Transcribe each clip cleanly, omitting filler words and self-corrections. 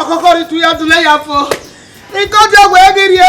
kokori tu ya dule ya fo. Iko je we giri o.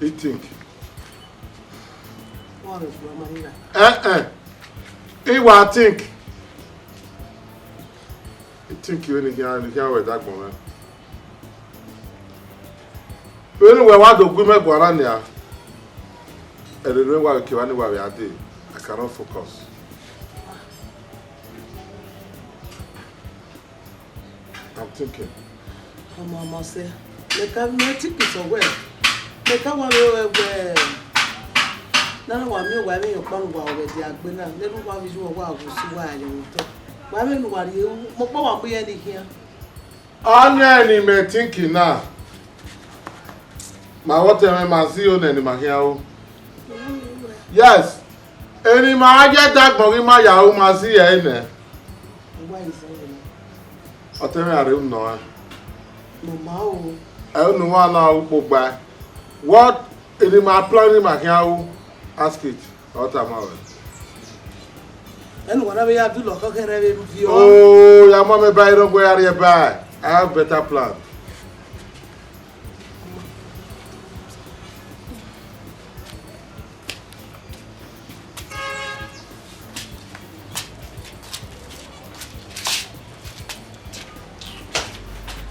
You think? What is Marina? I think. You think you only can with that woman. Anyway, what do women go around there? I don't know why we are doing. I cannot focus. I'm thinking. Mama say, make a meeting is away. Make a one away. None of me were me upon while with the Agbena, never one is your wow, see why you talk. Why men were you? Mama be any here. Only me thinking now. My water my see on any mahia. Yes. Any ma get that money my yahu ma see here. Why is it? I tell me I don't know. No, I don't know why now. What any ma planning my yahu? Ask it. What am I? And whatever you have to look, okay, oh, your mama buy don't go area buy. I have better plan.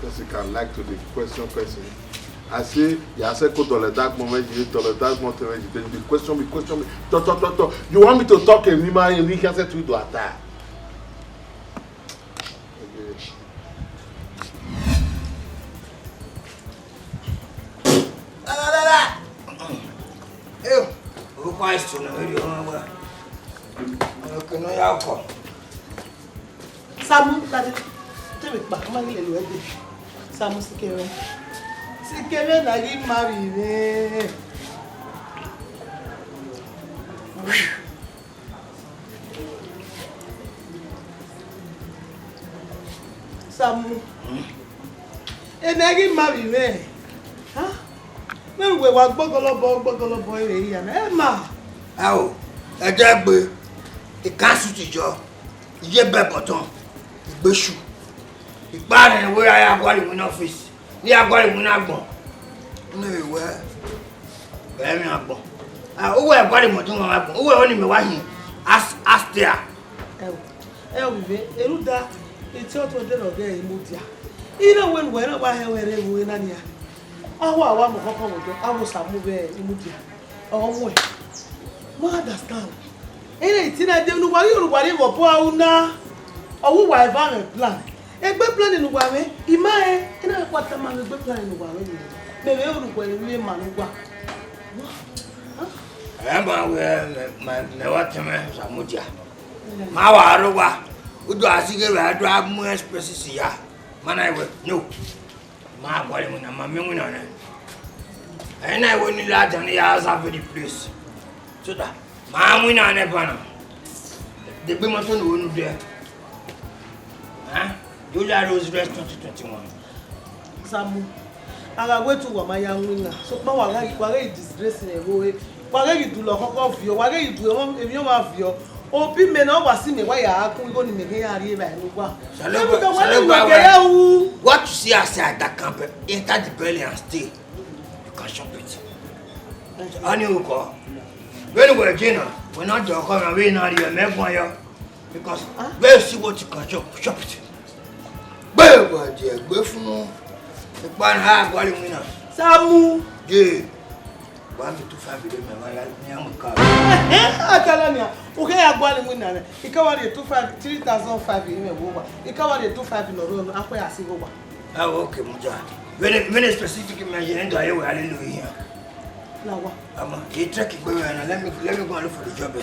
Because you can like to the question. I say, you say go to the dark moment, you to the dark moment, you question me. Talk. You want me to talk and you can say to you to attack. Samu, tell me back, I'm going to Samu Sikere. Sikere, I get married. Samu. And I get married. Huh? No, we were bogolo boy here. Emma. Oh, a jabby. A castle to jaw. Ye beppoton. Bushu. The barn where I am going in office. We are going in Agbon. No, where? Very Agbon. Oh, we are going to Agbon. Oh, only me one. Ask there. Eruda, it's out of the day in Mutia. Even when wherever I were in Ania. I was a movie in Mutia. Oh, wait. I understand. Anything I don't know why you were poor now. Oh, why have a plan? A good plan in Uwame, Imae, and I what a man a good plan in Uwame. Maybe everywhere in Manua. I am where my Newateman Samudia. Mawa Arowa, who do I see I drive more species here? Man, I will no. My boy, when I'm a million on it. And I wouldn't let any hours of the place. So that my winner on a banner. The Bimaton wouldn't there. Huh? July Rose Rest 2021. Samu, I went to my young winner. So, why are you disgracing a way? Why are you do lock off your? Why are you do if you have your? Oh, people never see me. Why are you going to make a river? What you see outside that camp, enter the belly and stay. You can shop it. I knew you call. When we're dinner, we're not going to come and now you make one. Because we'll see what you can shop it. But dear, go for the one half while you win. Samu, yeah. 1 to 5 days, my young car. Okay, I'm going to win. He covered the 3,005 in a woman. He covered the 2,500 in a room. After I see over. Oh, okay, Muja. When a specific imagine, I will hallelujah. Now what? I'm a tricky boy, and let me go and look for the job.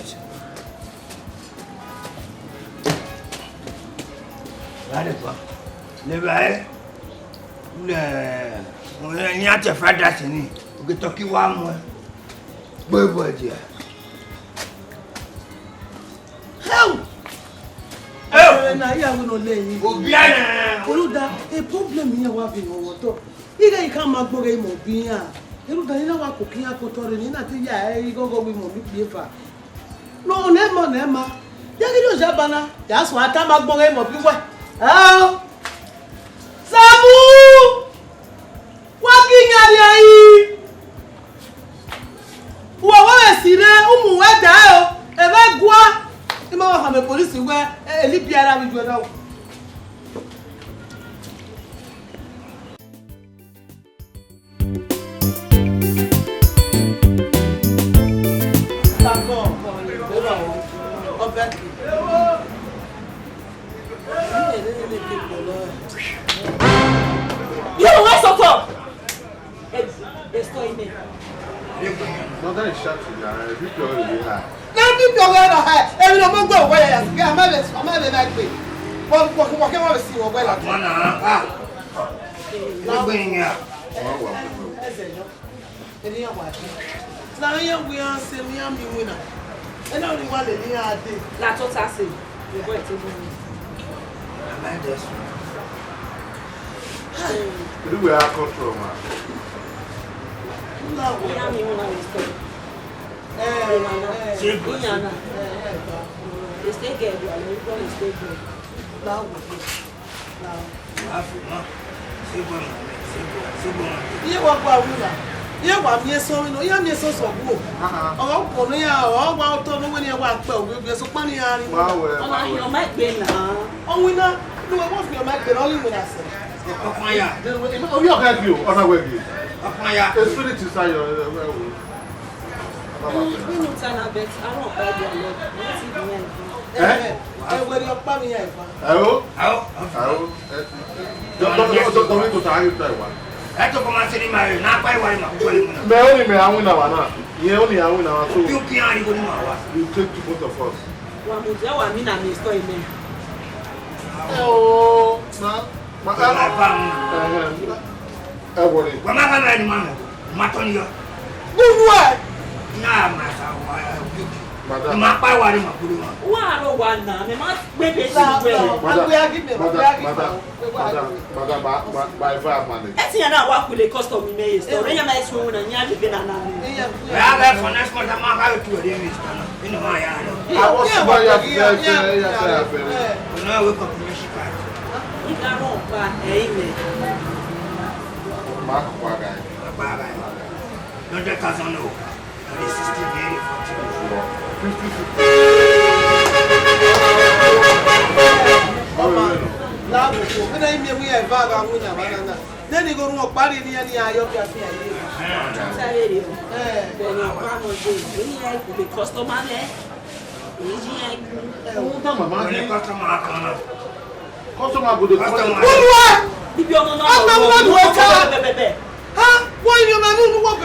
Never, Ni ate frada sini. Ukitoki wa mwe. Bobo dia. Hell! Na ya we no leyin. Obiana. Oluda, a problem here wa bi wo to. Ige ika ma gbore mo bi yan. Oluda ni na wa ko kiyan ko tore ni na ti ya e gogo bi mo bi pe fa. No nema. Ya ki do jabana. Ya so ata ma gbore mo bi wa. Ah! Samu! Wa ki nyari ayi. Wo wa sire umu we da o. E ba gwa. E ma wa me police we e li biara mi jo na. You what's up? Estoy me. No, that is shut to you. People already high. Now people are high. Every no go away. I'm not like me. What can I see over like Mana Lagwenya. Now we are saying we are winner. And only one day. La tota say. You go to me. We are control, man. Me and me una stay. They stay get you. I'm going to stay good. Now. You walk by winner. You want me so no, you me so so go. Oh, kono ya, oh, wa to no when you walk by, we be so funny ya. Oh, you might be now. Oh, winner. No, I want you might be only when I say. Okwanya. Oh, you help you on a way. Okwanya. The spirit is your You know, Tana, but I don't buy their love. Let's see the end. Where your family here? Don't need to tell you that one. Eto koma sini mari na kwa iwa ma kwa ni. Me only me awuna wana. Ye only awuna wana so. You kian ri ko ni wa. You take to both of us. Wa mo je wa mi na me store ime. Oh, ma Ba ba. worry. Wa ma ka na ni ma. Ma to ni yo. Bunwa. Na ma sa wa. Madam. Ma pa wa ri ma kuru ma. Wa ro wa na me ma gbe be si gbe. Madam, by far money. Eti ya na wa kule custom mi me store. Nya ma eso na nya de be na na. Ya ba for next month ma ka to re mi sta na. Ni ma ya no. I was about you to say. Na we ko permission card. Ni ka ro pa e ime. Mark Wagai. Ba ba. No de kasan no. Ni 60 day for Then you go to a party near the eye of your The customer there. Customer go to customer. If you're not, why you man who walk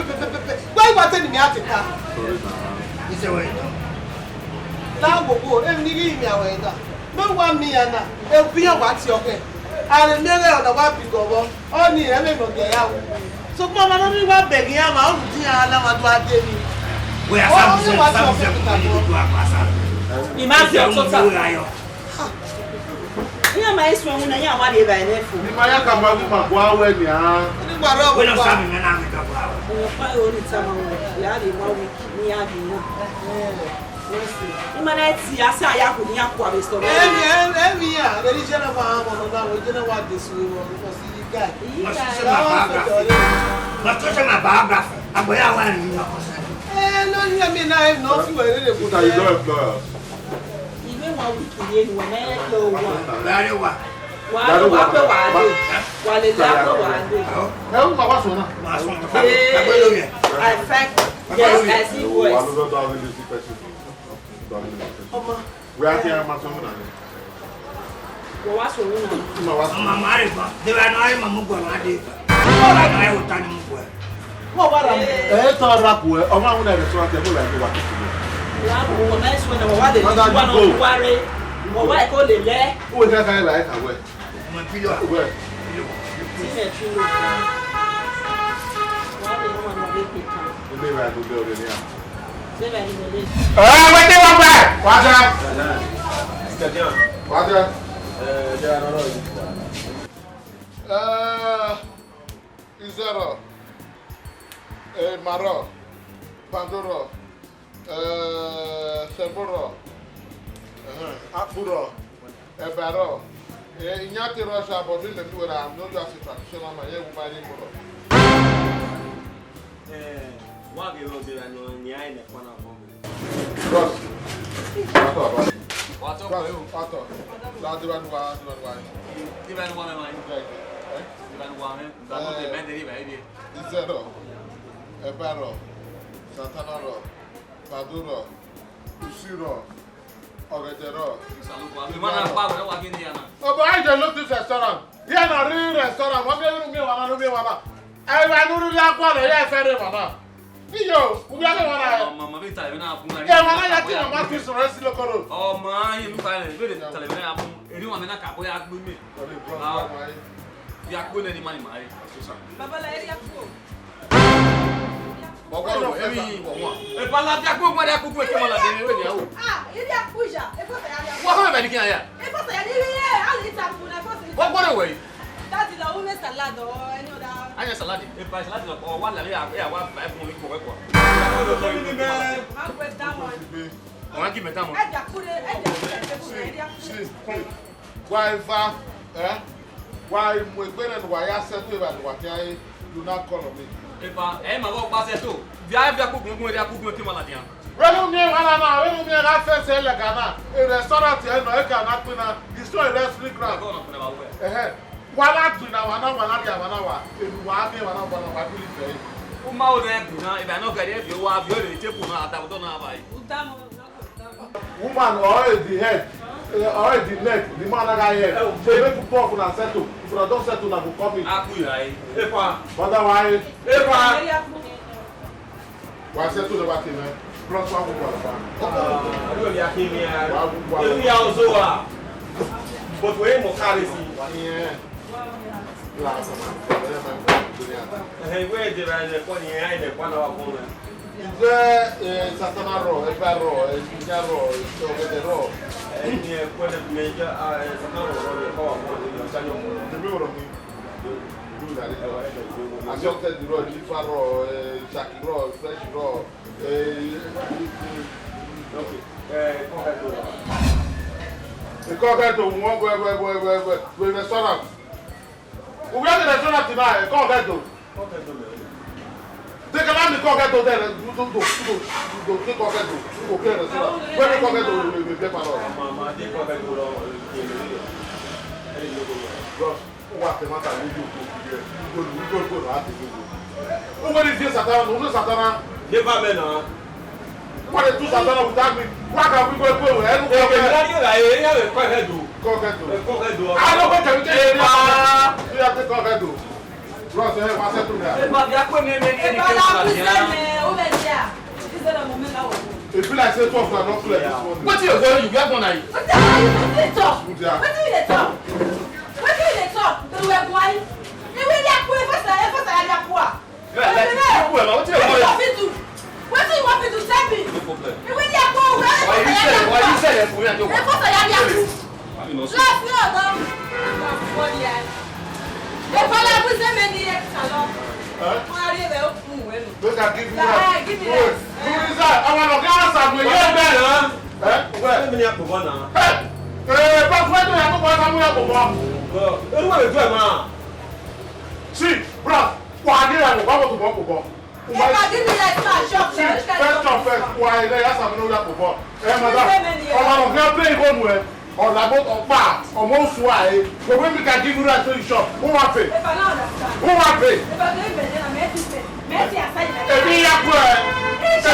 why what telling me at the car? It's a way. Now go and leave me away. No one me and I'll be a what's your head. I'll never on a wapping go only a little day out. So, Mama, only one begging out. We are something yeah, my strong when I am what if I left. Ni maya kama kwa kwa we ni ah. we don't have me na we ka kwa. Only time ya di wa we ni ya di na. Imana ti asa ya ko ni akwa be store. Every year, there is general one on that we don't want this we because he guy. Must to my biography. Aboya wa ni ma ko sa. No, you mean I have no few really good. You don't employ us. Even one week in when I go one. Very well. Wa wa pe wa de. Wa le la pe wa de. Eh, ma wa so na. Ma so. I fact yes, I see voice. We are here ma so na. Wa so na. Ma wa so. Mama mari ba. De wa na ai mamu gwa ma de. Ora na ai utani mu gwa. What about Eh, to rap we. O ma una restaurant e mo la ko wa. La wo na so na wa de. Wa no ware. Wa wa ko le le. O ja kai like awe. Ma pilo. We. Izero, Maro, Pandoro, Seboro, Apuro, Ebaro, Inyati Russia, but in the two that I'm not just a traditional man, you will marry Moro. What you will do and you're in the corner of Cross. what's up? Otto. Now the one Even one of mine. Even one, but the band baby. Izero, Ebaro, Santanaro, Paduro, Usiro, Oredero. Oh, but I just look this restaurant. Here na real restaurant. What do you want? I don't like what I said. Yo, we got one. Mamma, we tell you now. Yeah, when I got to my piece of rest local. Oh, my, you find it really television. Anyone in a couple of with me. You are good any money, my Baba la area food. If I love that, what I could make you Ah, area puja. what have anything here? What away? That is the only salad or any other. I just salad. If I salad or one, I want 5 more weeks. I'll break down one. I want to give me time. Why we going and why I said to you what I do not call me. If I am a walk past it too. The idea cooking with a cooking with Maladian. Well, me, I first say like a restaurant here, no, I cannot win a destroy wrestling crowd. While I do now, if one day, one of my village. Uma if I know if you have your table, I don't know. Woman already head, already neck, the man that I head. They make you talk and settle. If you don't settle, I will come in. Otherwise, why settle the back in there? Plus one will go. But we ain't more carry. Hey, where did I the funny eye the one of our woman? Is there Satanaro, a barrow, a Picaro, a row? And you put a major The mirror of me. I just said the road, Faro, Jackie Row, Fresh Row, the cocker to one with restaurant. We are the restaurant tonight, cocker. Take a land the cocker to there, do take cocker to okay restaurant. When the cocker to be paper. What the matter with you? Go to Who is this Satan? Who is Satan? Never been What is two Satan without me? What can we go to? I don't know what can we tell you. You have to cocker to. Ross, I want to do that. If you like say talk, I don't play this one. What you going? You get one eye. What the hell you dey talk? What do you talk? What do you talk? You were going. You will not go first. What do you want me to tell me? You will not go. Why you say that for me? Look at give me that. Who is that? I want to answer me. Where? Let me have one now. But where do you have to go? See, bro. Why did I go to go? If I give me that shop, First, why they have some other people? I'm not playing home with. Or la boat or bar, or most why, but when we can give you that to the shop, who want pay? if I don't understand. Who want pay? If I don't even then I'm Messi aside. Every year, Messi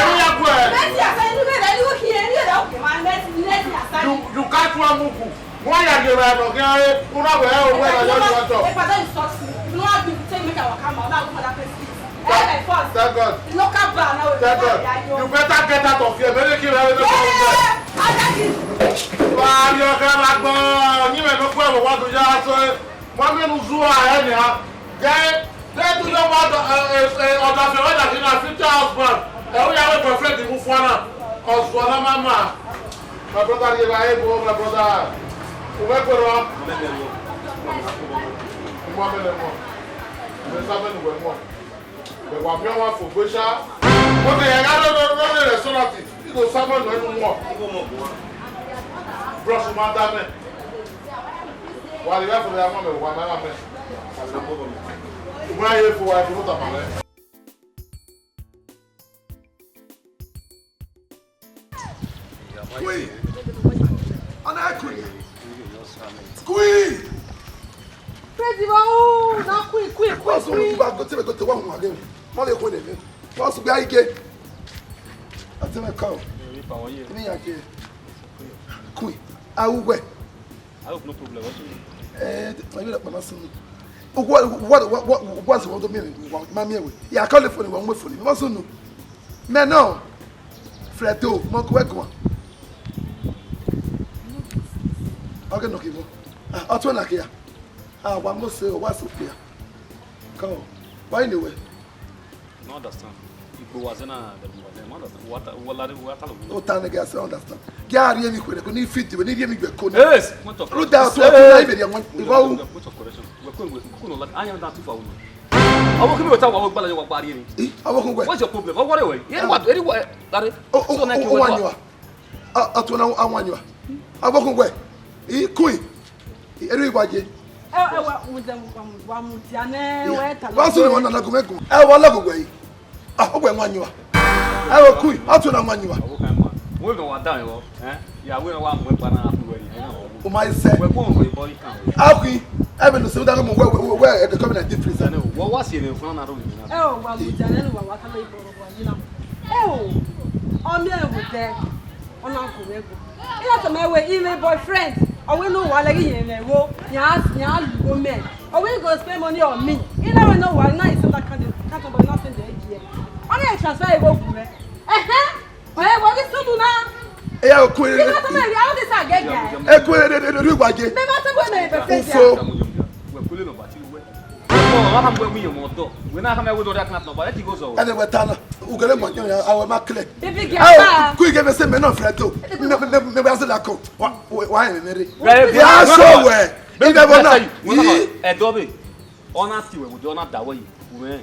aside, look here, okay, man, Messi aside. you can't want to move. Why are you around? Okay, who know where or where you want to? If I don't succeed, you know how to take make our camera, now for that place. Thank God. Local bar now. Thank God. You better get out of here. Better keep having the you can like, you may not go what to just say. One man who's Guy, they do not want to a future husband. And we have a perfect Mufana. Cause Mama. My brother, you are able, my brother. Who work for the one for Busha. What they are restaurant. You go someone no more. Brush madame. While you have for the woman, one man. Why you for wife not a man? Queen. And I queen. Queen. President, oh, now quick. What's the go to one again? Molly Queen. What's the guy again? I tell my cow. Queen. I will wait. I have no problem. I will not listen. What's the meaning? Mammy, yeah, I call it for the one with you. What's no? Men, no. Fredo, Mokwekwa. Okay, no, Kivo. I'll turn like here. One more say, what's up here? Come on. Why anyway? No understand. If it wasn't a no time again, I understand. Gary, you couldn't fit you, we need you to go. Yes, Root down to a I am not too far. I will come with our body. What's your problem? What away? Yeah, what? Anyway, that is. Oh, I want you. I walk away. Queen. Everybody. With them, one with Jane, what's the one that go? I will love away. I want you. I will quit. I'll turn on you. We're going down, eh? Yeah, we don't want banana. Oh, my son, we're going with body count. I'll be having to sit down where the coming at difference. I know. What was it in front of you? Oh, well, with Jane, what can we do? Oh, on there with there. On Uncle Rego. You have to my way, even boyfriend. I will know what I get in wo. Yes, woman. I will go spend money on me. You never know why nice and that kind of nothing there. I'm going to transfer it over me. What is to do now? Yeah, queen. You got to marry all this again. I quit the Rubaji. They must have been we're pulling about you. I'm going to be a motor. We're not coming with that number, but it goes over. And then we're done. We're going to make our mark. Quick, give us a man of Fredo. Never answer that code. Why, Mary? Yeah, so where? You never know. Adobe. Honestly, we do not that way. We're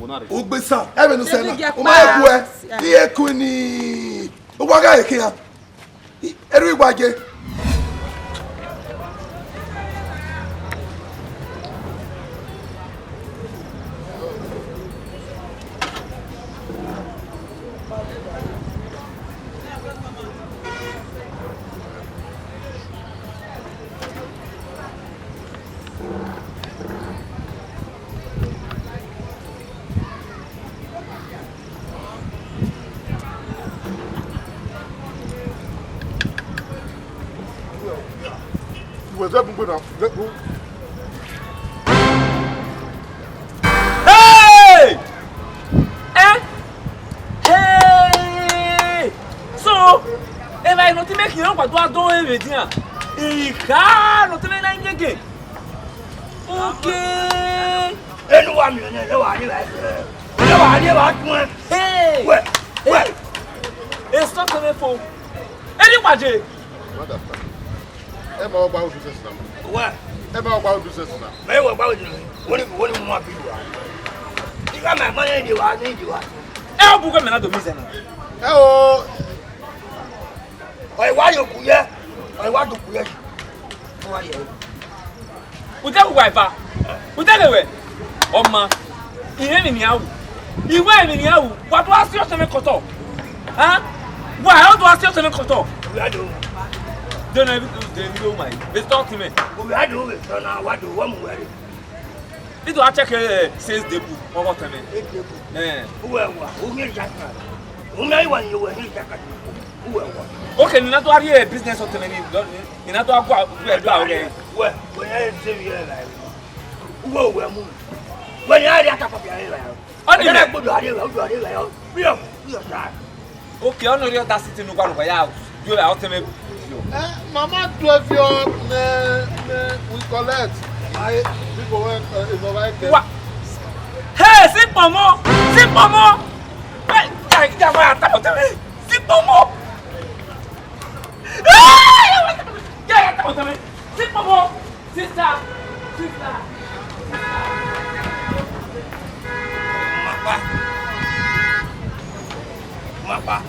not. Ubisa, Evan said, oh, my boy, here, Queenie. What guy here? Everybody. Hey! Hey! So, if I not make you know what I do everything, I can't not make anything. Okay. Anyone, Hey! What? It's not coming for anybody. Emma about to say what? Emma about to say now. May what about you? What more people? You got my money, you are need you. I'll book another reason. Oh, I want you to I want to create. Without wiper, without a way. Oh, ma, in out. You went in out. What was your stomach cut off? Huh? Why? How do I still stomach cut off? Don't know my. It's talk to me. I do it. So now what do one wear? It will check says the book. What time? Who made that? Who made one you were here? Okay, not to have a business of the many. You're not to go again. Well, when I say you're alive, whoa, we're moving. When I had a cup of your hair, I didn't put your hair. Okay, I know you're that sitting in one way out. You're out to me. Mama, 12 years we collect. I people went in the right. What? c'est maman. C'est maman. Il y a pas à taper. C'est maman. C'est maman. C'est ça. C'est ça. Mapa.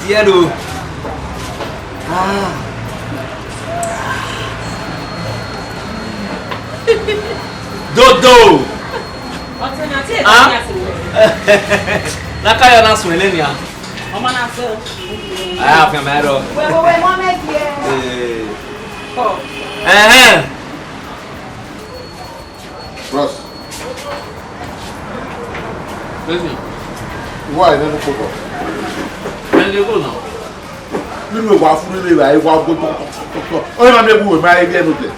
Yellow. Ah. Dodo. Ah. Nakaya na sweleni ya. Mama na so. Ah, primero. Wait, mama here. Oh. Ross. Listen. Why never go? When you go now? You know what food they like. What go? Oh, my baby, my idea no dey.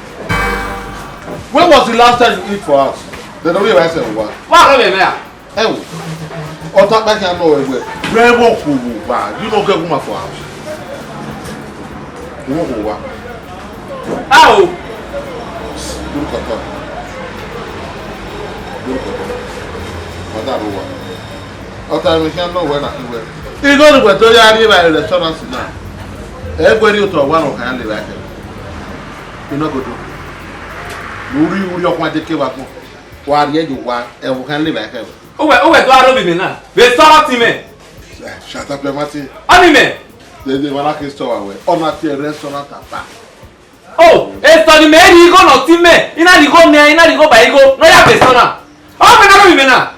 When was the last time you eat for us? The way I said what? What are you there? Eh. O ta back and know we. Where walk we ba. You no get woman for house. You walk over. How? Look at that. Mother over. O ta me can know when I do it. You go to to ya ri by restaurant now. Everybody to one of can live like it. You no go do. Uri okwa de ke wa ko. Wa ri eju wa e wo kan live like it. O we to aro bi mi na. Restaurant me. Shut up, Martin. Ani me. They wanna kiss to away. On a restaurant apa. Oh, esto ni me ri go no ti me. Ina ri go me, ina ri go ba igo. No ya restaurant. Oh, me na ro bi me na.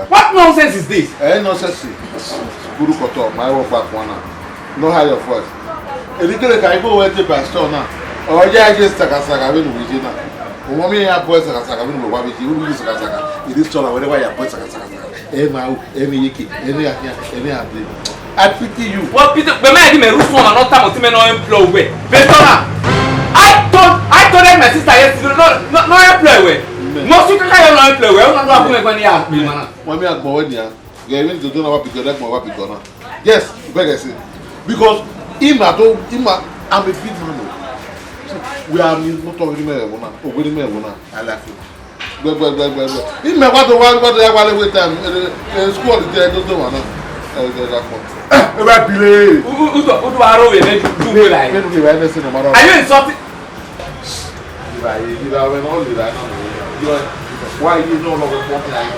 What nonsense is this? Nonsense. Guru koto, my work back one. No high your voice. Erikele ka ibo we te pastor na. O ja just saka we no wi na. O mo mi ya boy saka we no wa bi ji. We saka. It is all whatever ya boy saka. Emi yiki, emi akia, emi able. I pity you. What Peter? Be me di me rusu na not time to me no employ we. Restaurant. I told my sister yesterday no employ we. No su kaka yo no employ we. O na do akun egbe ni ya mi mana. Mo mi agbo we ni ya. Ge even to do na wa bi godek mo wa bi gona. Yes, beg say. Because I'm a big man. We are not talking about I like it. If me what the wait time school the don't want Udo aro we do we like. Are you insulting? Why you no longer walking like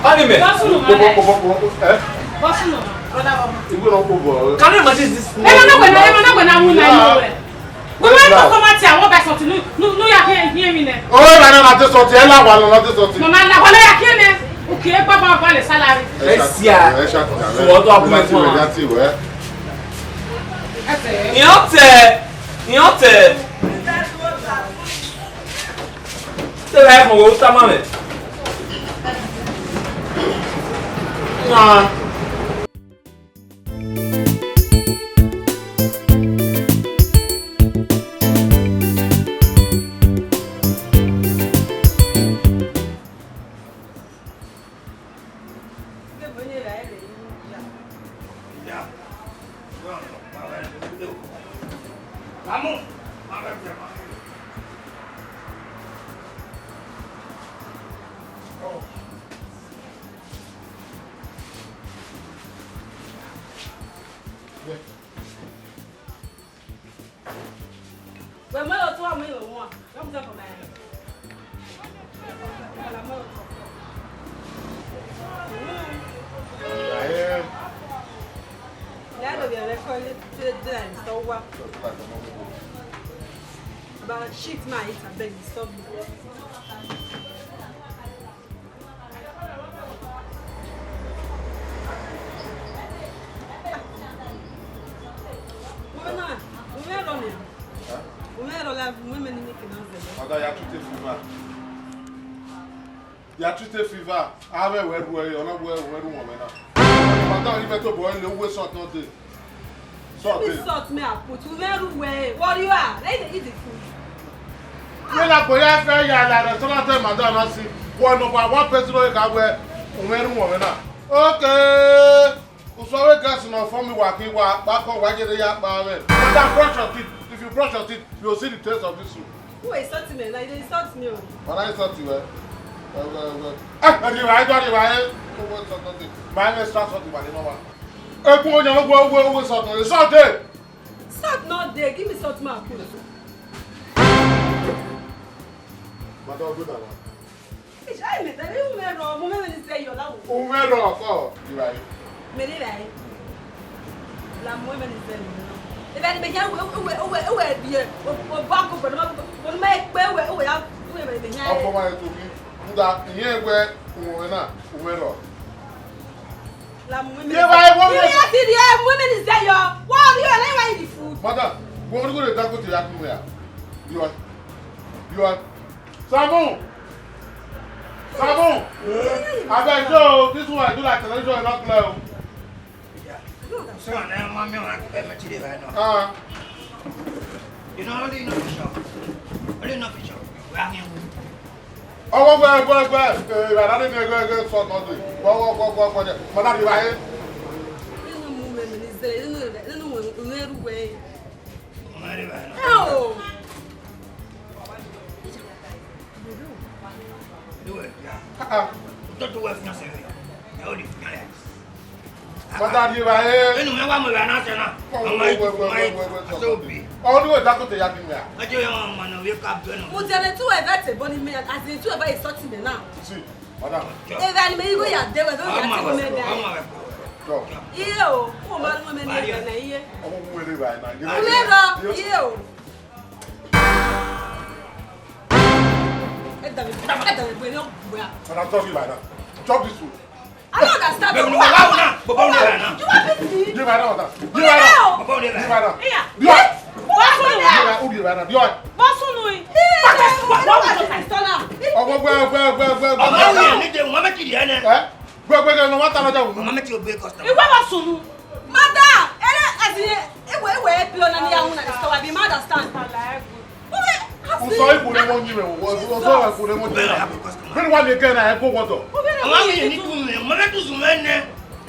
Anime. Can you imagine this? We went to come out here. I want something. No, you can't hear me now. Oh, I don't have something. I want something. Mama, I want to hear me. Okay, Papa, I want a salary. Let's see. What do I want? Nyote. C'est vrai qu'on va où ça maman? Non. About shit my it and beg stop me. You are treated fever. I have a word where you're not where woman now. But now you better boil the way shot not day. Salt me I put. You very well. What you are? They eat the food. When I go here, fair ya la restaurant madam I see one person wey ka we onweru wo na. Okay. Usawe gas na for me waki wa back on wajere ya pa we. Madam brush your teeth. If you brush your teeth, you will see the taste of this soup. Who is salting me? Like they insult me. When I insult you, ah, you right, what something. My name starts something, but you know what? Go something. Salt there. Salt not there. Give me salt, man. But don't do that one. I met that. You may wrong. Moment when you say you're that. Oh, where wrong? Oh, you right. Me right. La moment is there. If I make you, back up, but make where we are. How come I to be? That here where we na umero. La women. You are women is there. What you are like the food? Madam, we want to go to that to that where? You are. Samu. I bet you this one I do like television and not clear. So now mommy want to pay me today right now. You know only no fish. Only no fish. We are here. Oh, go. I didn't go so not do. Go. Madam, you are here. No woman is there. No way. Oh. Do it. Don't do it for yourself. You only feel Madam, you are here. You know what we are not now. Oh, do it. That's what they are doing there. I do man wake up to no. Mo tell two of that body me as in two of is sorting me now. See, madam. If I may go ya there was no I'm Yo, who man women na here. I'm going right now. Yo. Madam, talk you like that. Chop this food. I don't understand. You want me? You right now.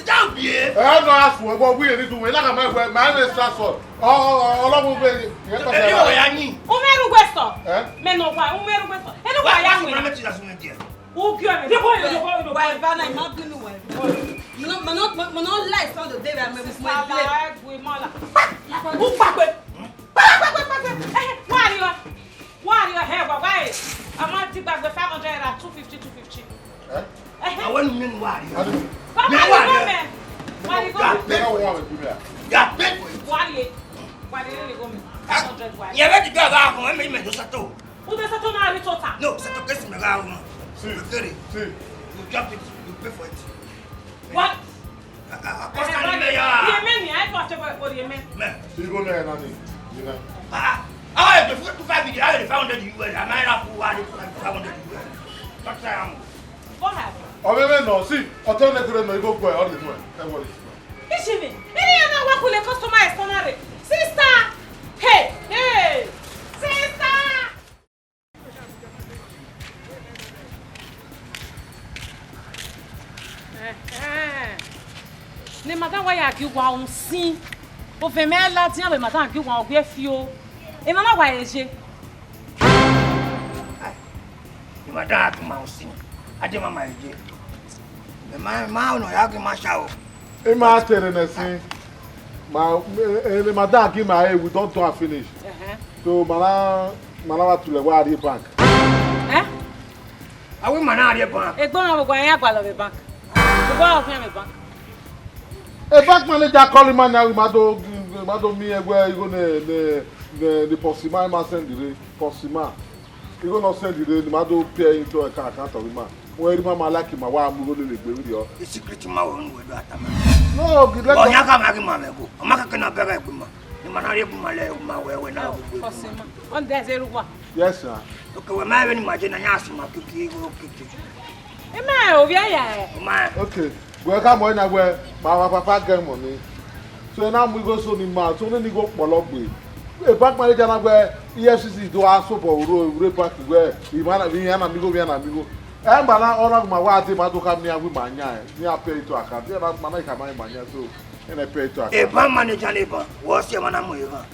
Don't be. I don't ask for what we need to win. Like my transport. Oh, Umeru questo. Me no qua, umeru questo. E no qua ya. O que é? Depois vai na imagem no web. Não like só do David, mas isso vai lá, we mala. O papo. What you have why? I'm not think back the 500 at 250. I want to mean why. What you go? Yeah, pay for it. Why you go? 500 why? You better go back home and make me do sato. Who does sato na total? No, sato case me go. See. You drop it, you pay for it. What? I mean, I thought about what you meant. You go there, Nani. You know. I have to 5 million. I already found it. I might have to 500 US. What's that? What happened? Oh, no, see. I'll tell you to go for all this one. Everybody. Ishimi, any other work with a customer is honored. Sister! Hey! Sister! Ne madame wa ya ki wa on sin. O fe me la ti an madame ki wa o gbe fi o. E mama wa eje. Ni madame ki ma on sin. Ade mama eje. Me ma no ya ki ma sha o. E ma tere na sin. Madame ki ma we don't do and finish. So mana wa to le wa the bank. Awi mana the bank. E gbon mo gba yan agba lo be bank. Go out me bank. A bank manager calling man now mado mi egwe you go the Posima ma send the Posima. You go not send the mado pay into a account of the man. Where mama like him wa am go le gbe with you. The secret ma won we do atama. No, good luck. Onya ka ma ki ma me go. O ma ka na bere gbe ma. Ni ma na re bu ma le ma we na go. Posima. On there zero one. Yes sir. Okay, we ma be ni ma je na nya asuma kiki go kiki. E ma o bia ya. O ma. Okay. Go ka mo na we ma papa get money. So now we go so ni ma so ni go pologbe. A bank manager na gbe EFCC do aso for ro back where imana bi yana mi go. E mba na ora ma wa ati ma to kam ni agbe ma nya ni a pay to account. E na mana ka ma nya so e pay to account. A bank manager le ban wo se mana mo e ban.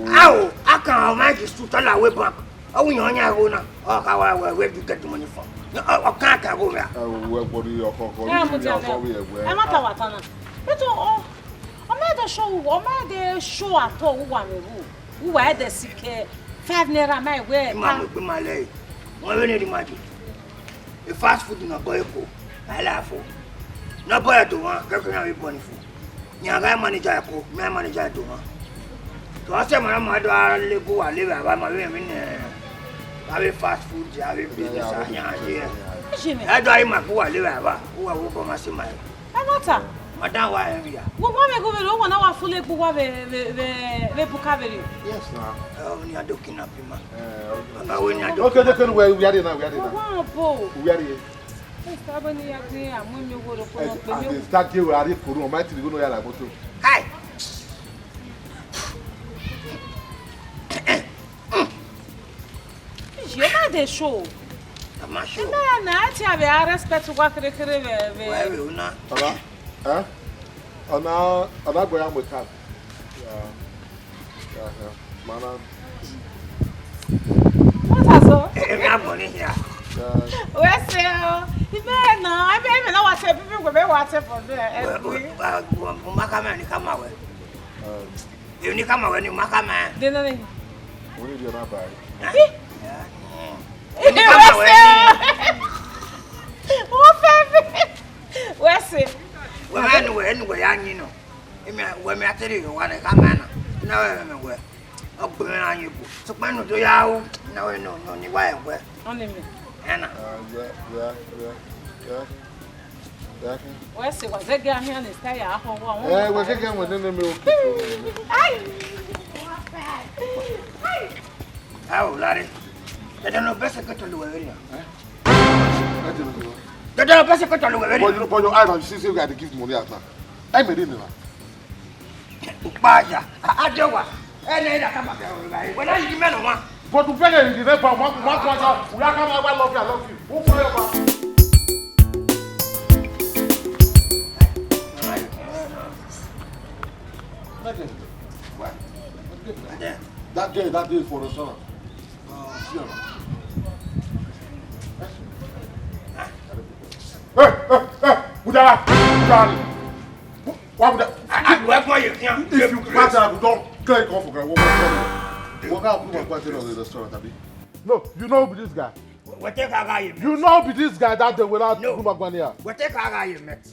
Awo aka o ma ki su to la we bank. Awu yan nya go na. O ka wa where you get money from. O kan ka go ya. We body your kokko. E ma ta watana. But o ma de show at all wa me who were the sick 5 naira my way. Mama pe male. Wọ́n we ni imagine. A fast food na boy ko. I laugh. Na boy to wan ka ko na we boni fu. Nya ga manager ko, me manager to wan. To ase ma do le go wa le ba ma we mi ne. Ba we fast food ja we business anya je. I do ai ma ko wa le ba. Wo wo ko ma se mai. E mata. Madam wa area. Wo me go velo wona wa fule gbo wa be bukaveri. Yes na. Ni ado kidnapping ma. Okay, they can we are now. Wo bo. We are here. Estaba ni ya gbe amunmi wo ro ko pe And mi. they start here we are for o ma ti go no ya la moto. Hi. Je ma de show. I'm sure. Na ti ave a respect wa kere Why we una? Baba. Eh? Ona go ya mo cab. Yeah. Mana. What aso? We have money here. We say ibe na wa se people go be wa se for there. Makama ni kama we. Ni kama we ni makama. De na ni. We need your number. Ni kama we. O fe. We say we anyi no. We me ateri yo wa na kama na. Na we. Ogbon anyi bu. So pa no do ya o. Na we no ni wa we. on me. Ana. Yeah. We say wa ze ga here na stay ya ho wa. We get we no me okay. Ai. Au lare. Dada no pesa que tolo weria. Eh? Dada no pesa que tolo weria. But you I see we had to give money out now. I made it now. Upaja. Adewa. Ida kama ka weria. Wala yi me no ma. But to pay the never one we are come I love you. Who for you? What? That day is for the son. Hey, Udara. What would I work for you. if you matter, don't click off for what kind of question of the restaurant, Abi? No, you know this guy. What take a you? You know this guy that they without No. Rumagwania. What take a you met?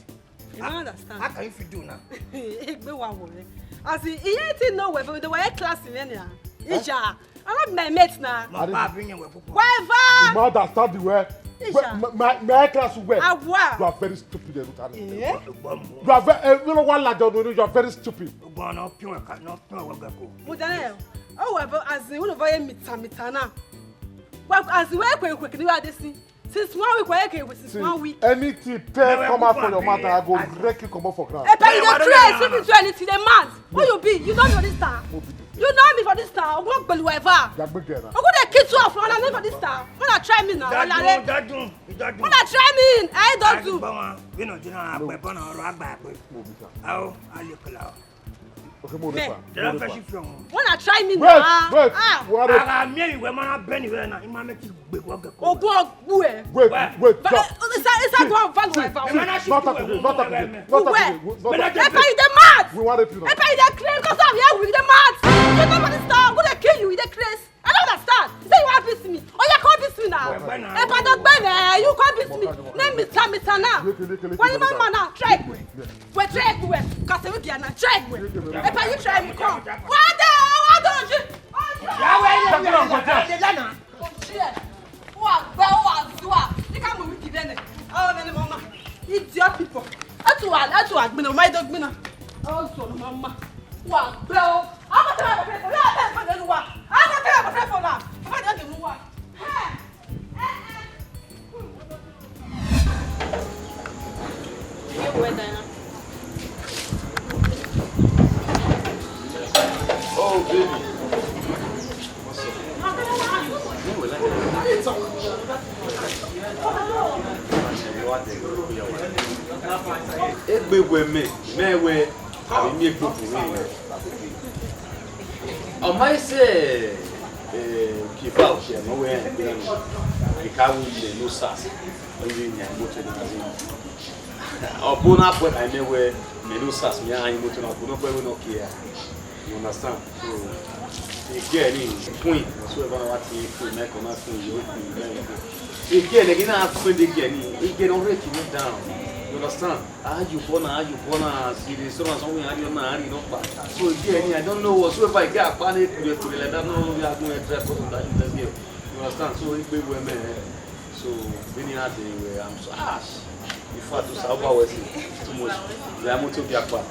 You don't understand. How can you do now? Egbe wa wo. As in, he ain't know where the way class in any. Isha. I'm not my mate now. My papa bring you with Whatever. You understand the way? My class where? You are very stupid. Yeah. You are very, you know what, like, you are very stupid. Mudane. Oh, well, as in, one of our mitana. Well, as we work quick, you are this. Since 1 week, working with 1 week. Anything come out from your mouth, I go directly come out for ground. If you don't trace, if you do anything, the man, what you be? You don't know this time. You know me for this time. I'm going to whoever. I'm going to kiss you off. I'm going to this time. When I try me now. When I try me, I don't do. You know, I'm going to Okay, more than when I try me now. Wait. What is I'm merely when I'm Benny and I'm making big work. Oh, wait. But it's a go value. Not again. If I the mad. We want to you. If I the crazy, because I'm here with the mad. You know what this time? I'm going to kill you with the crazy. I don't understand. You say you want to beat me. Oh, you can't beat me now. If I don't bend, you can't beat me. Name me Mr. Now. When you man now, try me. We try me. Because we can try me. If I you try me, come. What don't you? Oh, shit. You can't move with the oh, mama. Idiot people. That's what my dog. Oh, so, mama. What, bro? I'm not going to pay for that. I'm not going to pay for that. I'm not going to pay for that. what they go. It be with me. Maybe I mean, go to me. I might say, keep out here, nowhere. The car will be no sass. Only in your motor. Or bone up when I know where no sass, me, I'm motor, no care. You understand? So, again, queen, whatsoever what he could make on us, you again, again, after again, already went down. You understand? You wanna see the someone somewhere, you know, so again, I don't know whatsoever I get panic to let them know we are going to address what that is here. You understand? So if we were men, so when you had the I'm so ash. If I do Saba was too much, they are to be a part.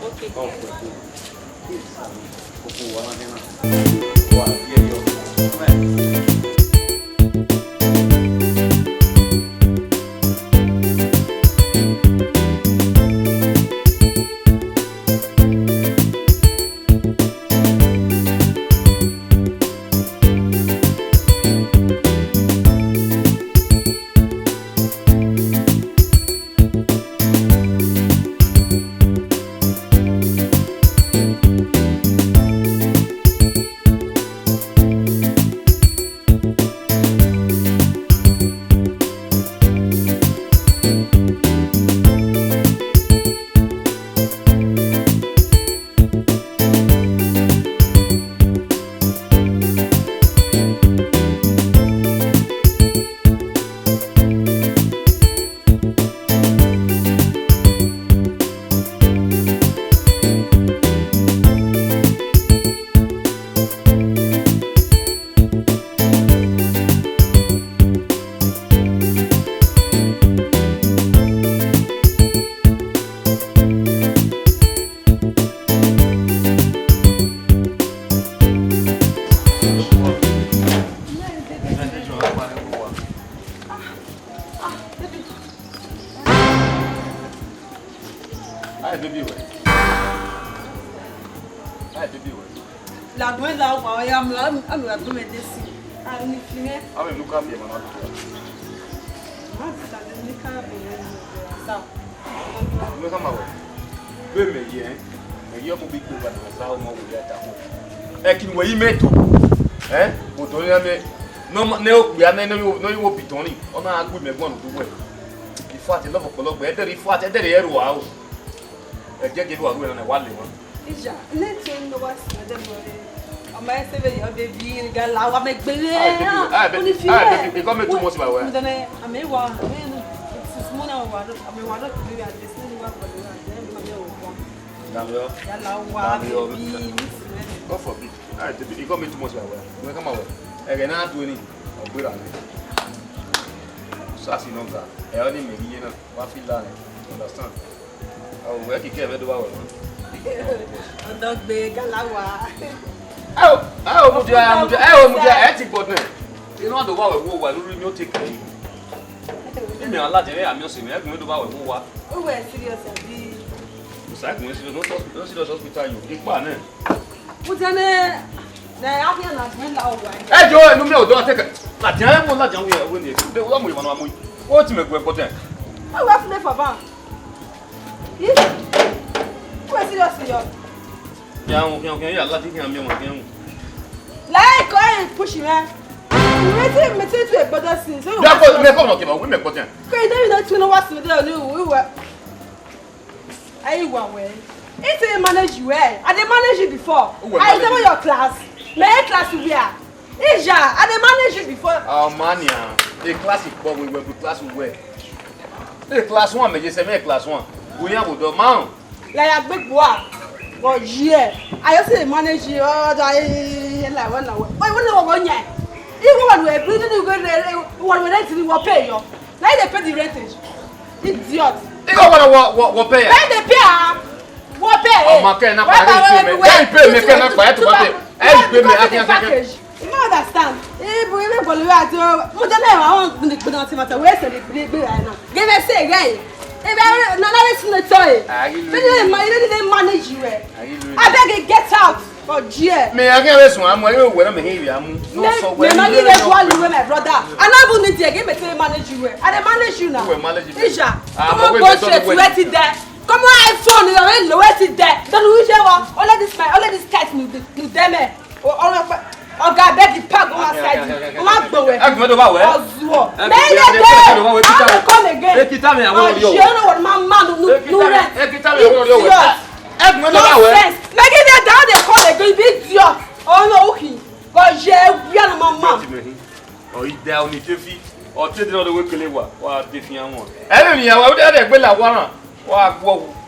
No, we are no you will be Tony. On our good men want to do well. If I love a color, better if I did the air wow. I get you away on a one. Is ya? Let's know what's the I might say your baby, Gala, make believe. I become too much my way. I may want it's smaller. I may want to be at this one for God forbid. You got me too much my way. You come away. I cannot do anything. I'll put on it. So, as you know, I only make you know what feel like. Understand? I'll work it care very well. Dog big, Galawa. I think what you know the war who will really take care. You may allow the I'm using it. I'm going to war. Oh, we're serious. No serious hospital. You take one. What's your name? Hey, Joe, no, don't take it. Not jam, not jam. We win it. They will only one more. What's my good? I was never found. Where's your okay, I'll let you hear me. Like, going pushing her. You made it to a better scene. So, that's what we make what then. Don't you know what's with you? We were. I way. It's a manage you, I didn't manage you before. I never your class. My class will be here. Asia, I didn't manage you before. Oh, mania. The classic, but we were the class we were. The class one, but you say me class one. We have with the mount. Like a big boy. But yeah, I also manage you. I one hour. Why one year? Even when we're building, one we rent, we will pay you. Like they pay the rentage. Idiot. You don't want to pay. Like they pay. What pay? Oh, my God, now I pay me. Cannot buy to pay. I pay me. I can't. You understand? Even when we are doing, we don't know how to do nothing matter. Where's the big right now? Give us a guy. If I not listen to toy, I didn't manage you. I beg you, get out. Oh, yeah. Me again this one, I'm going to behave. I'm not so well. My brother. I never need to give me to manage you. I manage you now. Isha, come on, go straight to where it there. Come on, iPhone, you're in the where it there. Don't lose your one. All of this cat, you damn it. Oh, God, beg you, pack on my side. Come on, go away. I'm going to go away. I'll come again. Let me tell me, I want you. You know what my man will do. Let me tell me, I want you. Make it down they call it a bit idiot. Oh no, okay. But we are my mom. Oh, he down in the feet. Or take it on the way to live. What if you want? Enemy, I would have been like one. What?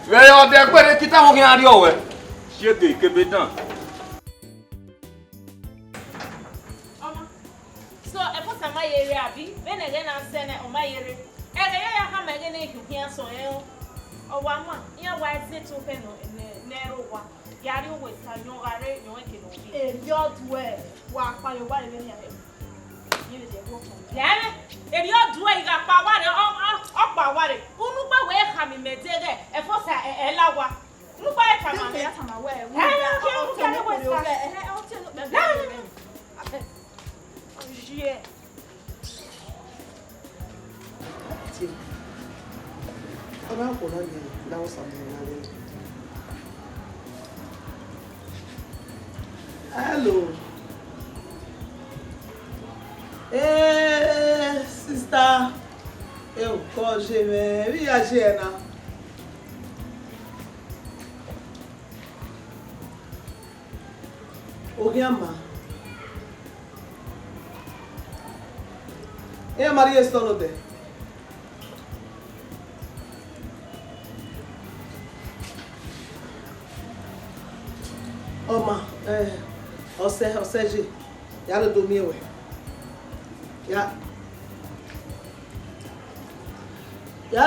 Where are they? Where are they? Walking out your way. Shit, they could be done. So, I put my area, then again, I'm sending on my area. And I have my name here, so oh, one month. You know why it's too pen narrow one. Yari always have no array, no one can be. You're way. Walk by your wife in here. Yeah, if you're doing a power up by what it. Unuba way coming, me dead, a fossa, a lawa. Look by time I'm aware. Yeah. Hello. Hey, sister. Eu gosto de ver. Viajei na. O que ama? E Maria está no de. Oma, você já, já não dormiu, já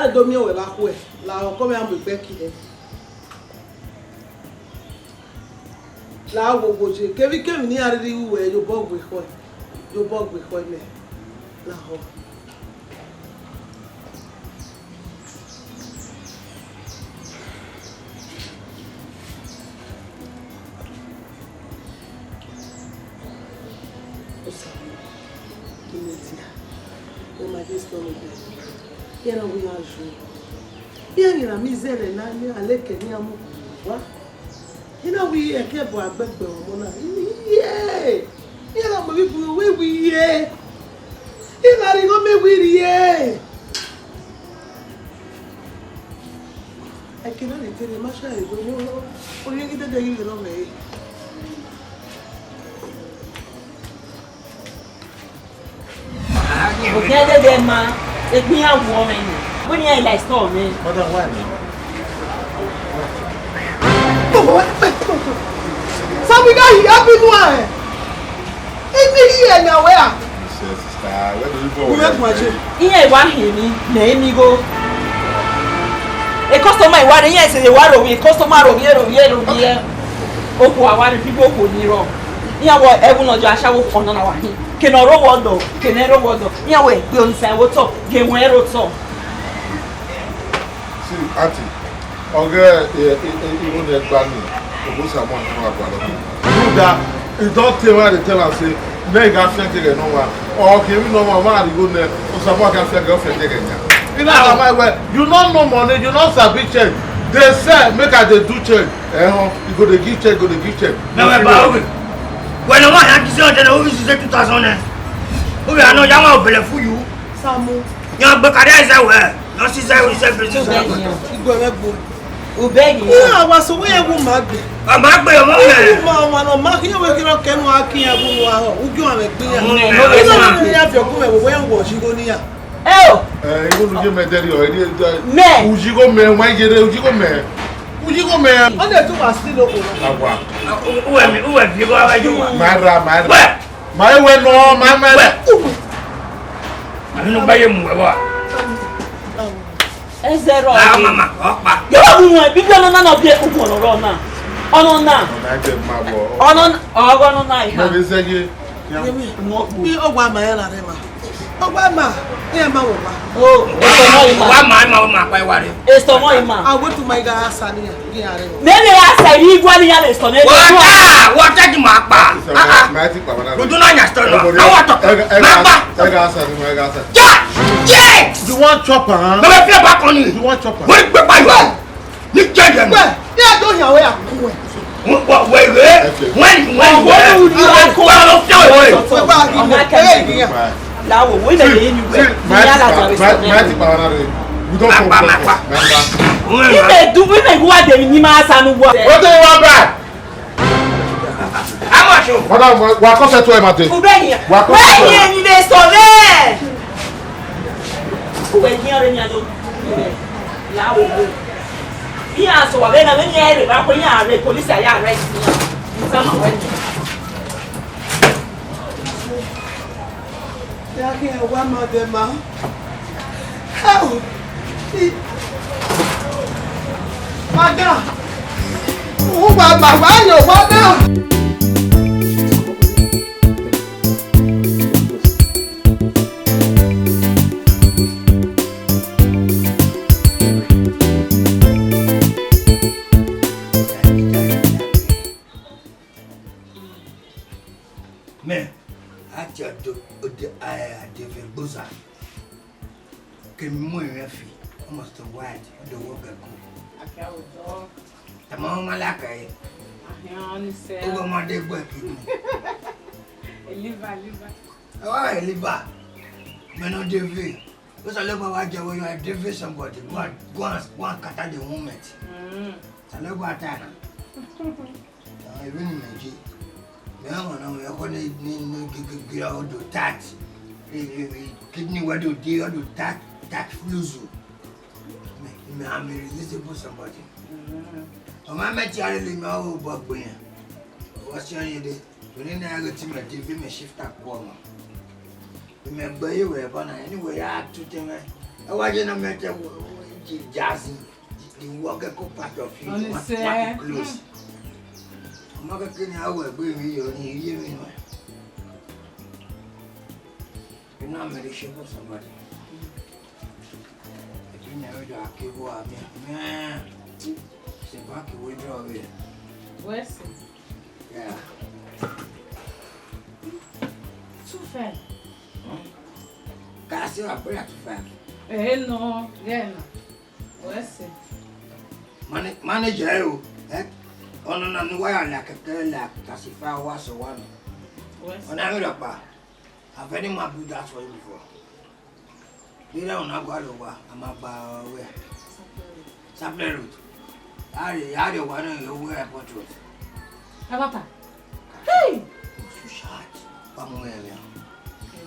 não dormiu, lá rua, lá como é a mulher que lá o goje, que vi nem a rir o eu bogo né, lá rua. Era um anjo. E aí na miséria na minha alegria minha mãe, e não ia que boa bebê mona. E ela me viu we e na rigo me wirie. É que não lhe tem mais aí, o que que daí não me. O que é de ma? É minha woman. When you like storm, me. Mother, why? Sabe que aí a pinua é na wea. Sister, where do you go? Como é que maje? Iye wa himi, na emigo. E customer wa yin se wa ro wi, customer ro wi. Oku awari people ko ni ro. Iya wo ewu no jo asawo kono na wa hin. Kenoro wodo, iya we gbe onse wo to, ge won ero to. See, auntie, even the planning, the most amount of money. Do that, it don't tell her to tell her, say, no, you can't find it no one. Or, okay, we know my man, you go there, or someone can find girlfriend again. You know, my way, you don't know money, you don't sabi change. They say, make her they do change. You go to give check, No, but when a man has to say, who is 2,000? Who are not young or better for you? Samu. Young Baccaria is aware. No, she said, we said, Ubegi. Yeah, was away a woman. I'm back by your mother. One of my working on Ken Waki, who go on a clear. You have your woman when was you go near? Oh, you go to give me daddy or man. who you go, man, why get it? You go, man. Who you go, man? On the two are still open. Who have you got? My way, no, my man. I don't know by you. Ezero. Ah, mama, opa. Yo, we be no na be ku no ro na. Ono na. Ono na. No, they say you. Ni o wa ma ya na re ma. Obama, yeah, Mama. Oh, Mama, my wife. it's the one man. I went to my gas and Maybe I say you go there and stone. What did you mark? You do not understand. I want to. You want chopper, huh? No, I feel back on you. You want chopper? What by you? You judge them. Yeah, don't hear where I'm going. When Now we may be in you. We may go at the Nimas and what do you want back? How much? What cost to him at it? What cost you need so there? When you're in your now, yeah, so then I'm in here. When you are the police, I am arresting you. Yeah, one more than ma. How? Madam! Oh, my, you madam! Man, I just do the Buza. Can more fee, almost a white, the worker. The mama like I only say, over my day working. A liver. Oh, I live. Men on the way. Because I love my job when you are devil somebody. One cut at the moment. I love what I really make. Now, I'm going to get out of that. Kidney, what do you do? That fluzu. I'm a releasable somebody. I met Charlie now, but what's your idea? When I got him, I give him a shift up corner. Remember, you were born anyway. I had to tell me. I wasn't a matter of jazzy. The worker could part of you. Close. I'm not going to bring you here. You're not very sure for somebody. You never do a cable of me. Man, it's a back away draw here. Where's it? Yeah. Too fair. Can I see a prayer to fair? Eh, no, yeah. Where's it? Manager, eh? On an wire like a girl like Cassify was a one. When I heard about, I've any more do that for you before. You don't know what I'm about where. Sapler root. I had a one in your wear portrait. Papa. Hey! So short.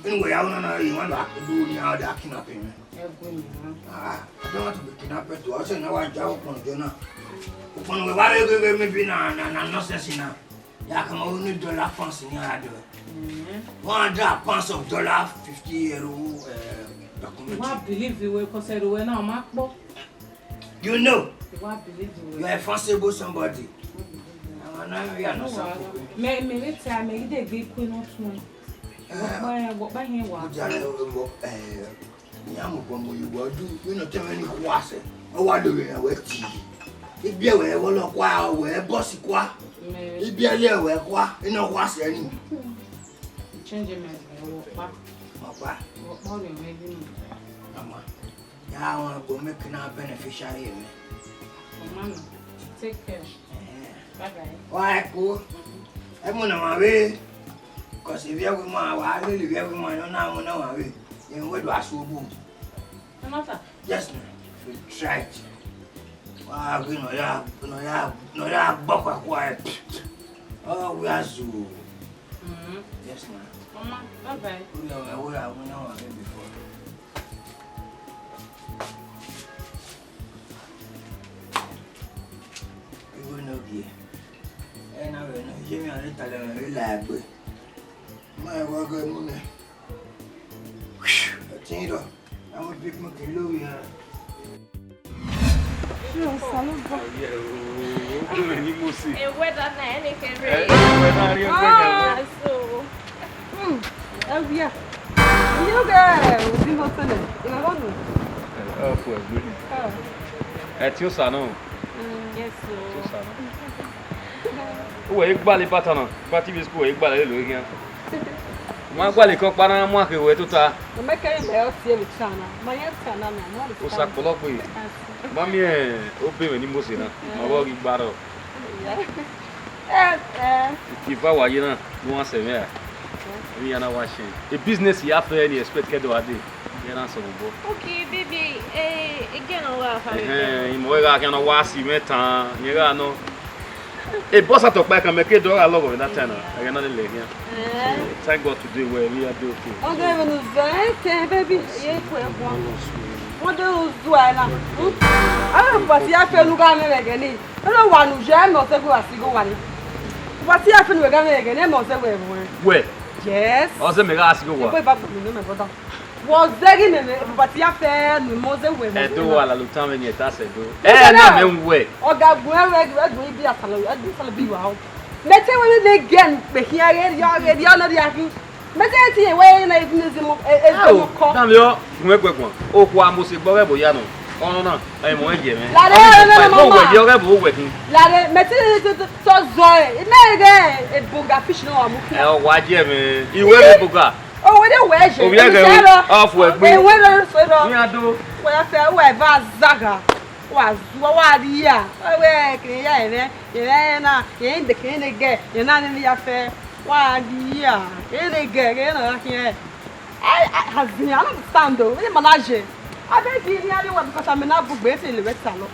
Anyway, I don't know you want to do now that kidnapping. I don't want to be kidnapped to us and I want to jump on Jonah. When we were maybe nonsense now. Ya come only dollar funds in your head. £100 of dollar 50-year-old document. What believe you will consider when I'm Macbo? You know, What believe you are responsible somebody. We are not something. Maybe I made a big queen of one. What by him was you know, tell me what's it. Oh, what do you wear tea? If you were one of wow, where bossy qua. If you are there, where qua, you know what's any. Changing my Papa, what do you make? Mama, I want to go make an beneficiary. Mama, take care. Bye bye. Why, cool? I'm on my way. Because if you're with my wife, I really have my own now on our way. And what do I so boom? Yes, ma'am. We tried. Wow, we know that buck quiet. Oh, we are so. Yes, ma'am. Mama, bye bye. We know before. We will know here. And I will know. Jimmy, I will tell them very liable. My work, money. I think I would pick my kilo here. Sure, salute. And whether I can read. Oh, yeah. you get? We didn't go to it. You know For good. At your son. Yes, sir. Who ain't bally pattern? Party is going bally again. My bally cock banana market way to ta. The make a bell see with China. My aunt China, O Sacoloqui. Mammy, open when you must in a walking battle. If I were you, once a year, we are not washing. A business you have to any expect to do. Okay, baby. Again, I'll have in Moira can wash you meta. You know, a boss at the back and make a door. I love it that channel. I cannot lay here. Thank God to do where we are doing. I'm going to say, baby, what do you do? I don't know, but you have to look at me again. I don't want to jam or go as you go on. What's happened with me again? I'm not aware. Where? Yes. Also, make us go. Was there in but you have to know the way. I do all the time when you touch it. No way. Or that will be a fellow. I do be wow. Let's say when again, but here you're already. Let's say when I finish Damn you, make one. Oh, one must be Boyano. Oh, no, I'm one game. You're working. Lade, mettez so zoe. Il n'est pas boga fish no amu. Eh, why Jimmy? You wear boga. Oh, we don't wear. Oh, we are off work. We wear so do. We are do. We are fair. We are zaga. Was what dia? We create. You na. You ain't the kind of girl. You na in the affair. What dia? Any girl. You know here. I have been understand though. We manage. I bet you nearly want because I'm not book better in the wet salon.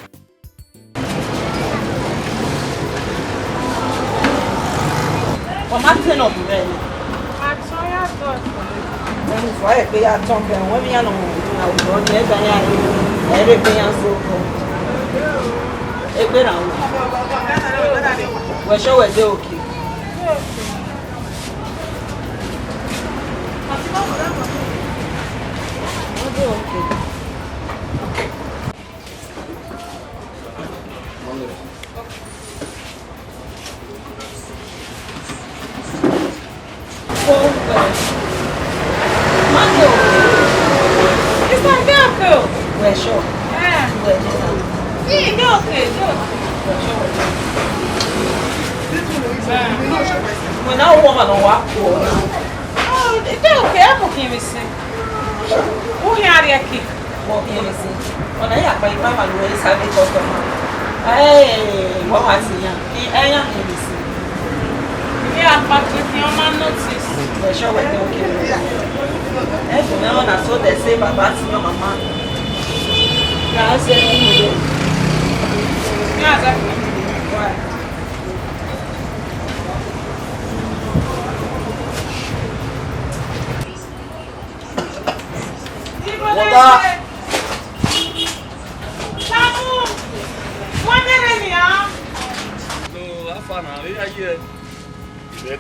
What matter of men? I'm sorry, I thought. When it's right, we are talking. When we are no, I will go near the everything else will go. A bit out. We're sure we're okay. Okay. It's like Delco. We're sure. Yeah. See, Delco. We're not woman or walk. Oh, it's okay. I'm okay with it. Who are you? Walking in the city. When I have my mama, we always have a customer. Hey, what was he? I am in the city. Yeah, but with your man notice. We're sure we're okay. Every now and so they say, Baba, see your mama. I said, Yeah, exactly. why?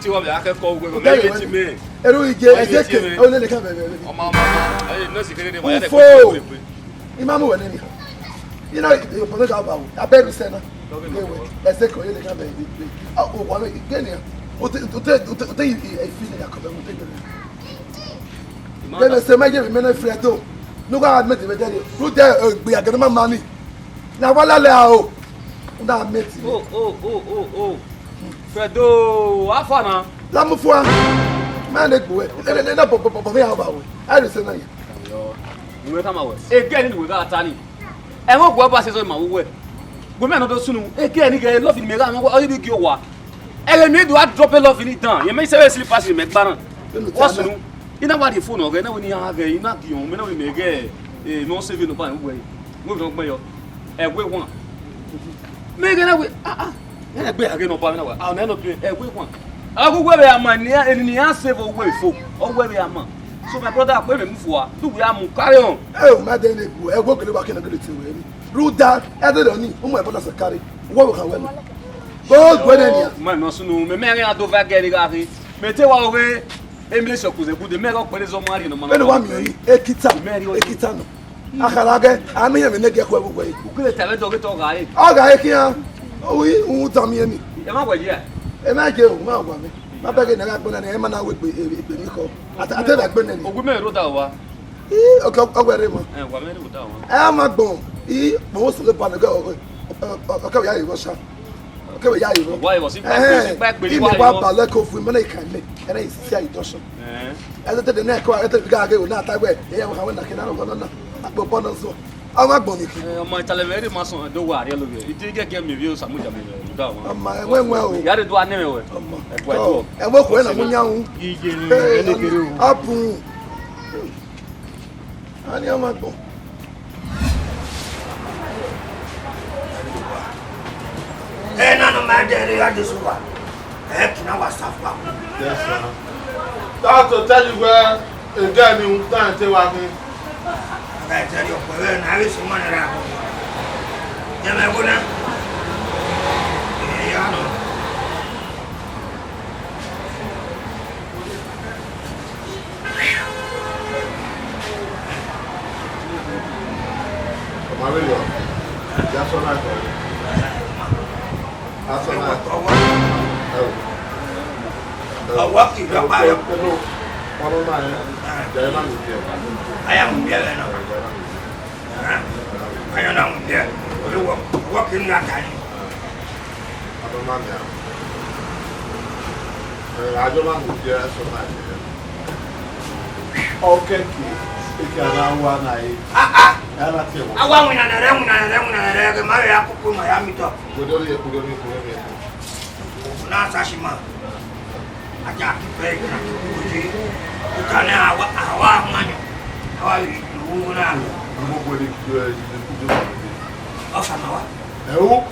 Tu vas bien que quoi vous me mettez mais Ero ige ezeke o le ka bebe. Mama no si kere de moya de Imamu wele ni. You know you put it about. I bet you say na. Ezeke o le ka bebe. O wa me gene. O te e feel ya ko be mo te gene. Then say my game me na free to. No go admit me there. Ru there gbe ya gene ma mani. Na wala le a o. Na admit. Oh. Fredo, afana. La mo fo. Man dey go. Na bo me how ba we. I dey say na you. Yo. We come away. Again we got tani. E mo gbo ba se so ma wo we. Go me another sunu. Again get love in me ga mo o bi ki o wa. E me do drop love in it down. You me say sleep pass me gbaran. What sunu? Ina wa the phone o ga na we ni ha ga ina ki o me na we me ge no save no pa we. Mo do gbe yo. E we won. Me ga na we na gbe again no pa me na wa. Ah na no play e we won. Agugwe be am ni eniyan save o we fo. O we be am. So my brother pay me move wa. Do we am carry on. Eh ma dey nebu. E go kele ba kele ti we ni. Ruda e dey oni. O mo e brother se carry. Wo we kan we. Go dey ni. Man no sunu me me ria do va gere gari. Me te wa we Emile sokuze bude me go pele zo mari no man. Ene wa mi yi ekita no. Akara ge ami ye me ne ge ko e we. Ukule tele do ge to ga e. O ga e kian. O yi un ta mi emi. E ma gwa ji e. E ma je o ma gwa mi. ma bege na ga gbona na e ma na we pe ni ko ate da gbona ni ogun me ro da wa okay ogwere mo wa me ro da wa e ma gbon mo so le pa na ga okay ya iro sha okay ya iro wa iro si pa pe ni wa iro wa ba le ko fu me na kan me e na isi ya idosho e te de na ko e te ga ga o na ta gbe e ya wa na ke na ro na apo bono so ama gbon ni ki ọmọ talemere ma so do wa re lo bi iti gege mi bi o samuja mi do wa ama enwe o ya de do aneme we e po eto e mo ko na munya hu ije ni ele kere o apu ani ama gbon na no ma de ya de so wa kina wa safa Yes, sir. That's to tell you where again you can't tell me. I tell you, na wi so man ra ko ya me gona ya no Mario, that's all I got. That's all I got. what you got by I am here now. I don't know there. You walk in that time. I don't mind now. I don't want to get so much. Okay, you can one night. I want to marry a couple Miami top. Not Sashima. I can't pay. You can't have our money. How are you? No,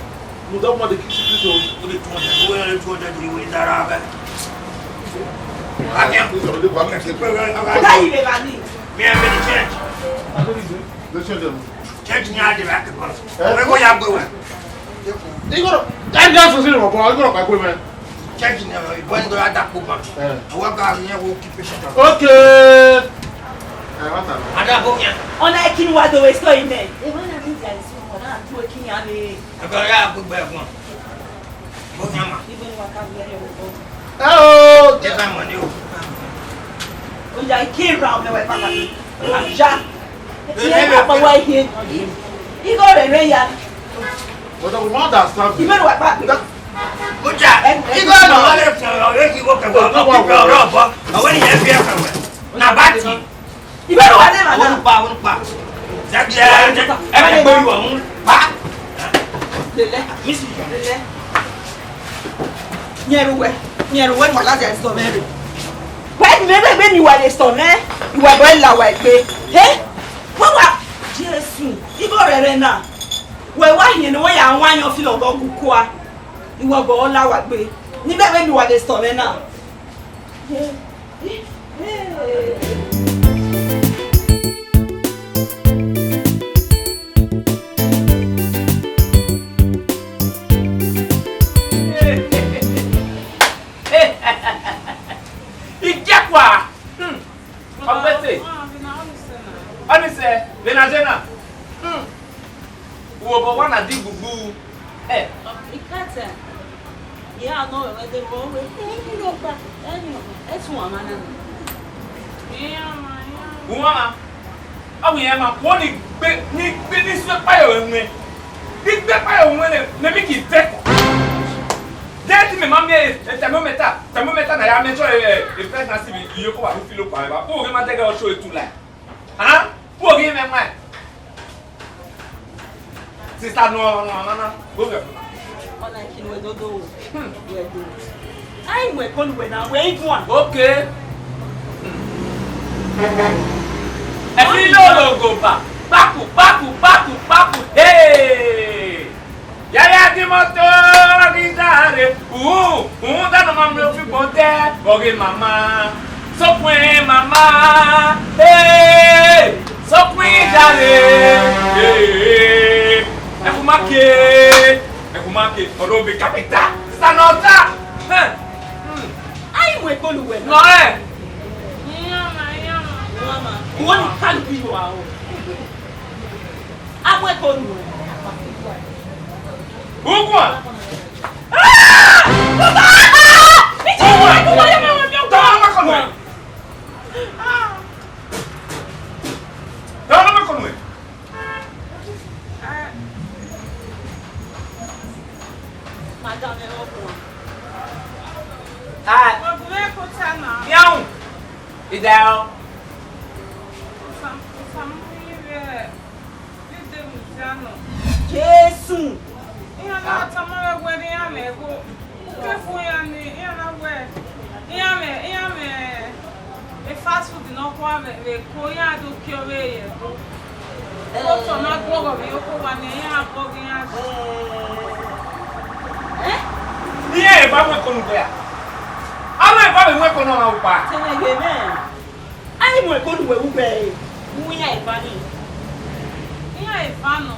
you don't want to keep it with the Arab. I can't put the bucket. the children. Changing out the back of us. Where we are going? You go. I'm just a zero, but I'm going to my women. Changing when go at that woman. I walk out here, we'll keep it. Okay. Ona ekini wa do we store in there. E wan na meet guys so na do ekini ame. I got ya go back one. Go nyama. Even wa ka we go. Hello. Get that money. O ja ki round na we papa. Aja. Ye papa wa here. I go re ya. But the mother stand. Even wa papa. Mucha. I go no wale you go ka go. I want you here ka. Na bati. Ibero wa dem ana. Won pa. Zabia. E gbe you won. Pa. Lele. Misi. Lele. Nyeruwe mo la je so mere. When me be ni wa le so me, iwa bo la wa pe. He? Wa Jesu. Igo rere na. We wa hin ni wo ya anwan yo fi lo go kuku a. Iwa bo la wa pe. Ni be ni wa le so me na. Benazena. Wo bo wana di gugu. Ikata. Yeah, no, the wrong way. No, but anyway, that's one man. Yeah, Uma. Awu ye ma ko ni so pa yo nwe. Di gbe pa yo nwe ne mi ki te. Deti me mami e thermometer na ya me so e pregnancy bi yo ko wa filo kwa ba. O ge ma tege o show it too like. Ah? Who give me my sister? No. Go get. Ona ekini we do. We do. I we kon we na we one. Okay. Every no go back. Baku. Hey. Ya di motor di dare. Da no ma me o fi bote. Oge mama. So kwe mama. Hey. So queen jare, ekumake, orobe capita, sanota. Ai we kolu we. No eh. Mama. Woni kan bi wa o. Amwe kolu we. Ugwa. Ah! Baba! Madame Ewo. But we put her now. Miau. Idao. Some Jesus. Iya na tamara gwe ni ya me go. Kefu ya ni iya na gwe. Iya me e fast food no kwa me ko ya do ki o we ye go. Ko so na gwo go me ko wa ni ya go gi ya. Ni e ba mo ko nu ya. Ama e ba me ko no ma pa. Tene ge me. Ai mo ko nu we u be. Mu ya e ba ni. Iya e fa no.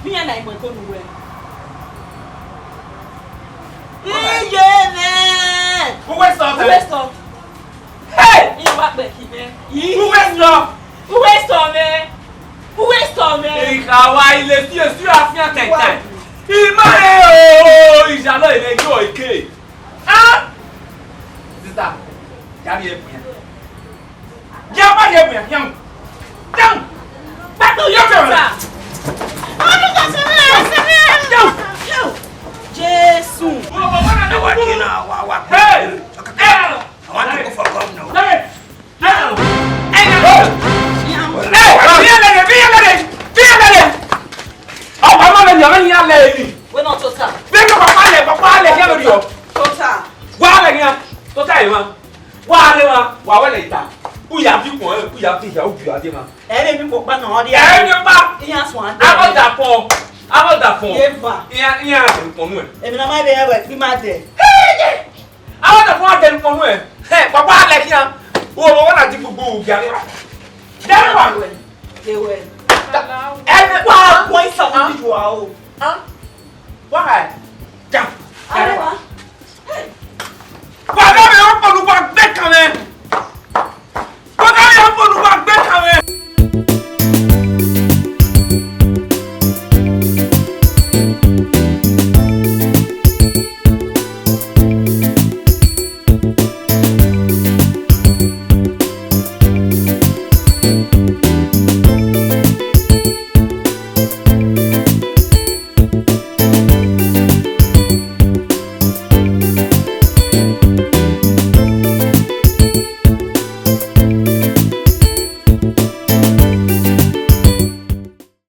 Minha na irmã quando é. Who is stop? Who is stop? Hey! You back back here. Who is stop? Who is stop me? Who is stop me? Ikawa ile si esu afia tete. Imare o ijalo ile jo ike. Ah! Sister, ya bi ebuya. Ya ba ye ebuya, yam. Down. Back to your turn. Jesus! Hey! I want to go for God now. We're not total. Why?